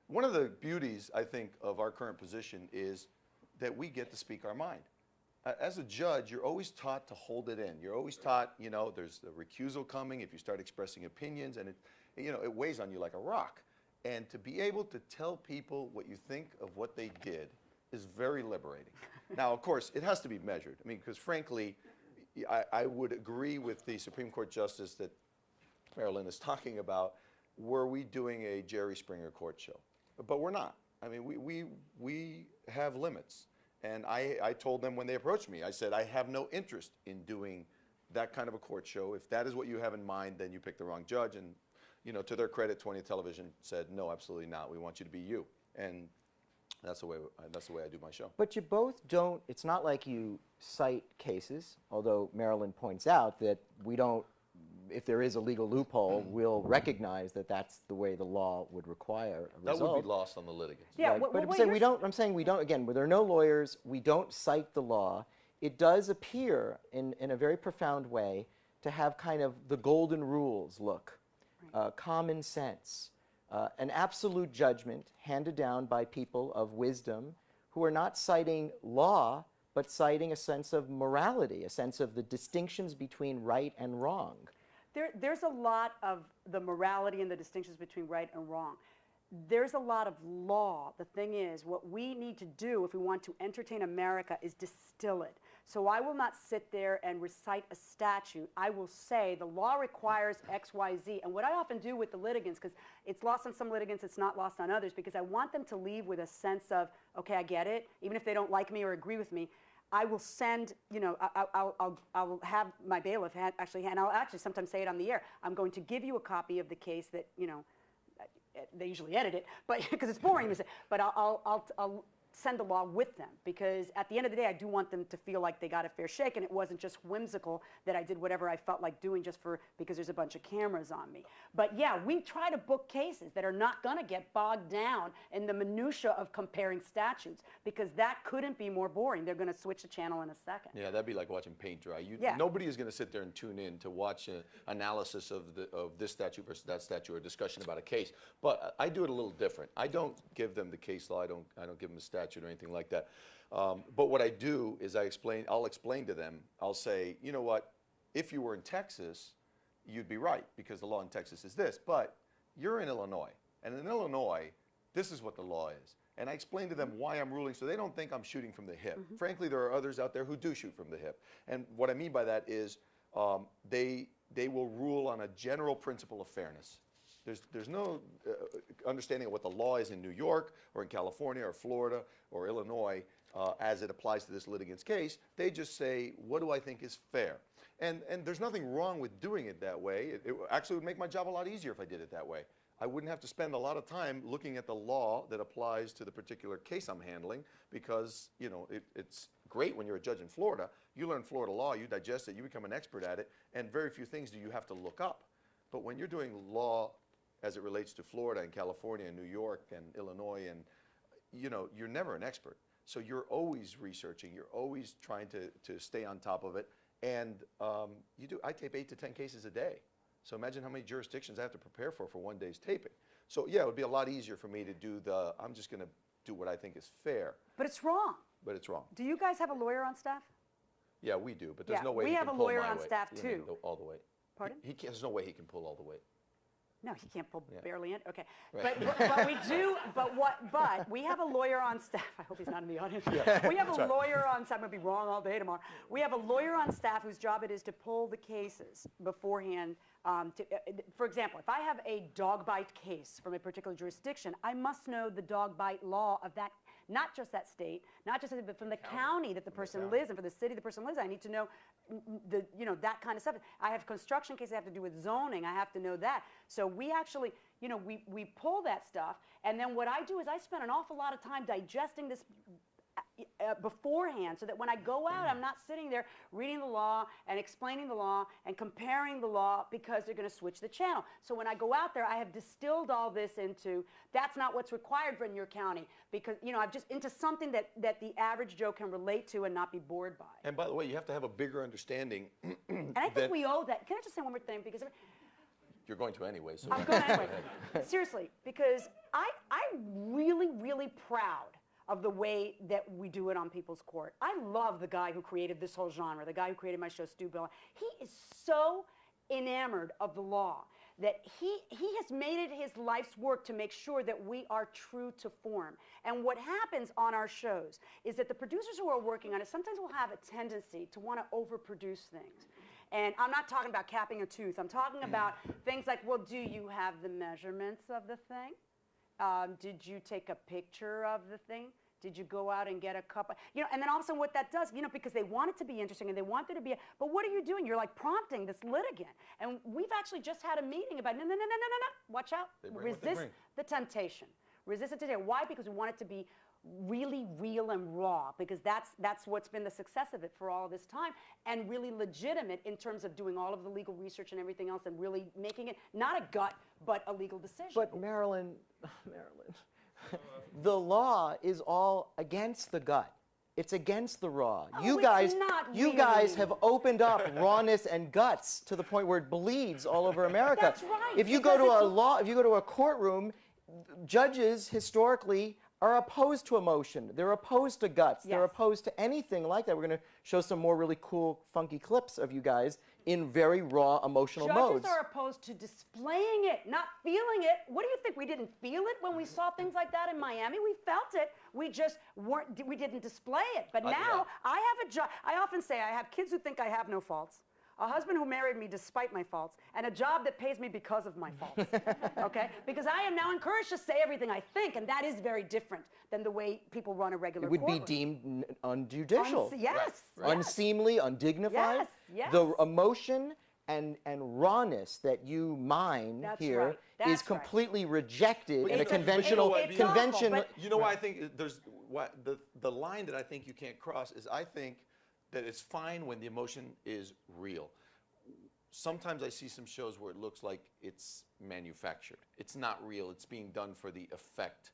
one of the beauties, I think, of our current position is that we get to speak our mind. As a judge, you're always taught to hold it in. You're always taught, you know, there's the recusal coming if you start expressing opinions, and it weighs on you like a rock. And to be able to tell people what you think of what they did is very liberating. Now, of course, it has to be measured. I mean, because frankly, I would agree with the Supreme Court Justice that Marilyn is talking about. Were we doing a Jerry Springer court show? But we're not. I mean, we have limits. And I told them when they approached me, I said, I have no interest in doing that kind of a court show. If that is what you have in mind, then you picked the wrong judge. And, you know, to their credit, 20th Television said, no, absolutely not. We want you to be you. And that's the way I do my show. But you both don't, it's not like you cite cases, although Marilyn points out that we don't, if there is a legal loophole, we'll recognize that that's the way the law would require a result. That would be lost on the litigants. Yeah, right. But I'm saying we don't, again, where there are no lawyers, we don't cite the law. It does appear in a very profound way to have kind of the golden rules look, common sense, an absolute judgment handed down by people of wisdom who are not citing law, but citing a sense of morality, a sense of the distinctions between right and wrong. There's a lot of the morality and the distinctions between right and wrong. There's a lot of law. The thing is, what we need to do if we want to entertain America is distill it. So I will not sit there and recite a statute. I will say the law requires X, Y, Z. And what I often do with the litigants, because it's lost on some litigants, it's not lost on others, because I want them to leave with a sense of, okay, I get it, even if they don't like me or agree with me. I will send, you know, I'll have my bailiff actually, and I'll actually sometimes say it on the air. I'm going to give you a copy of the case that, you know, they usually edit it, but because it's boring to say. But I'll send the law with them, because at the end of the day, I do want them to feel like they got a fair shake, and it wasn't just whimsical that I did whatever I felt like doing just because there's a bunch of cameras on me. But yeah, we try to book cases that are not going to get bogged down in the minutia of comparing statutes, because that couldn't be more boring. They're going to switch the channel in a second. Yeah, that'd be like watching paint dry. Yeah. Nobody is going to sit there and tune in to watch an analysis of this statute versus that statute, or a discussion about a case. But I do it a little different. I don't give them the case law. I don't give them a statute or anything like that. But what I do is I'll explain to them. I'll say, you know what, if you were in Texas, you'd be right, because the law in Texas is this. But you're in Illinois, and in Illinois, this is what the law is. And I explain to them why I'm ruling, so they don't think I'm shooting from the hip. Mm-hmm. Frankly, there are others out there who do shoot from the hip. And what I mean by that is they will rule on a general principle of fairness. There's no understanding of what the law is in New York or in California or Florida or Illinois as it applies to this litigant's case. They just say, what do I think is fair? And there's nothing wrong with doing it that way. It actually would make my job a lot easier if I did it that way. I wouldn't have to spend a lot of time looking at the law that applies to the particular case I'm handling, because, you know, it's great when you're a judge in Florida. You learn Florida law, you digest it, you become an expert at it, and very few things do you have to look up. But when you're doing law as it relates to Florida and California and New York and Illinois, and, you know, you're never an expert. So you're always researching, you're always trying to stay on top of it. And I tape 8 to 10 cases a day. So imagine how many jurisdictions I have to prepare for one day's taping. So yeah, it would be a lot easier for me to do I'm just going to do what I think is fair. But it's wrong. But it's wrong. Do you guys have a lawyer on staff? Yeah, we do, but there's no way we he have can a pull lawyer my on weight. staff You too. know, all the weight. Pardon? There's no way he can pull all the weight. No, he can't pull barely in. Okay, Right. but we do. But we have a lawyer on staff. I hope he's not in the audience. Yeah, we have a right. lawyer on staff. I'm gonna be wrong all day tomorrow. We have a lawyer on staff whose job it is to pull the cases beforehand. For example, if I have a dog bite case from a particular jurisdiction, I must know the dog bite law of that, not just that state, not just but from the county that the person lives in, for the city the person lives in. I need to know that kind of stuff. I have construction cases that have to do with zoning. I have to know that. So we actually, we pull that stuff, and then what I do is I spend an awful lot of time digesting this beforehand, so that when I go out, I'm not sitting there reading the law and explaining the law and comparing the law, because they're going to switch the channel. So when I go out there, I have distilled all this into, that's not what's required in your county, because I've just into something that the average Joe can relate to and not be bored by. And by the way, you have to have a bigger understanding. And I think we owe that. Can I just say one more thing? Because You're going to anyway, so. I'm going anyway. Seriously, because I'm really, really proud of the way that we do it on People's Court. I love the guy who created this whole genre, the guy who created my show, Stu Bill. He is so enamored of the law that he has made it his life's work to make sure that we are true to form. And what happens on our shows is that the producers who are working on it sometimes will have a tendency to want to overproduce things. And I'm not talking about capping a tooth. I'm talking about things like, well, do you have the measurements of the thing? Did you take a picture of the thing? Did you go out and get a cup? You know, and then all of a sudden what that does, you know, because they want it to be interesting and they want there to be but what are you doing? You're like prompting this litigant. And we've actually just had a meeting about, no, watch out. Resist the temptation. Resist the temptation. Why? Because we want it to be really real and raw, because that's what's been the success of it for all this time, and really legitimate in terms of doing all of the legal research and everything else and really making it not a gut, but a legal decision. But Marilyn, the law is all against the gut. It's against the raw. Oh, you guys have opened up rawness and guts to the point where it bleeds all over America. That's right. If you go to a courtroom, judges historically are opposed to emotion. They're opposed to guts. Yes. They're opposed to anything like that. We're going to show some more really cool, funky clips of you guys in very raw, emotional modes. Judges are opposed to displaying it, not feeling it. What do you think? We didn't feel it when we saw things like that in Miami? We felt it. We just we didn't display it. But now yeah. I have a job. I often say I have kids who think I have no faults, a husband who married me despite my faults, and a job that pays me because of my faults, okay? Because I am now encouraged to say everything I think, and that is very different than the way people run a regular courtroom. It would be deemed unjudicial. Yes. Right. Unseemly, undignified. Yes. The emotion and rawness that you mine That's here right. That's is completely rejected in a It's conventional awful, convention. but- You know why I think there's the line that I think you can't cross is I think that it's fine when the emotion is real. Sometimes I see some shows where it looks like it's manufactured. It's not real. It's being done for the effect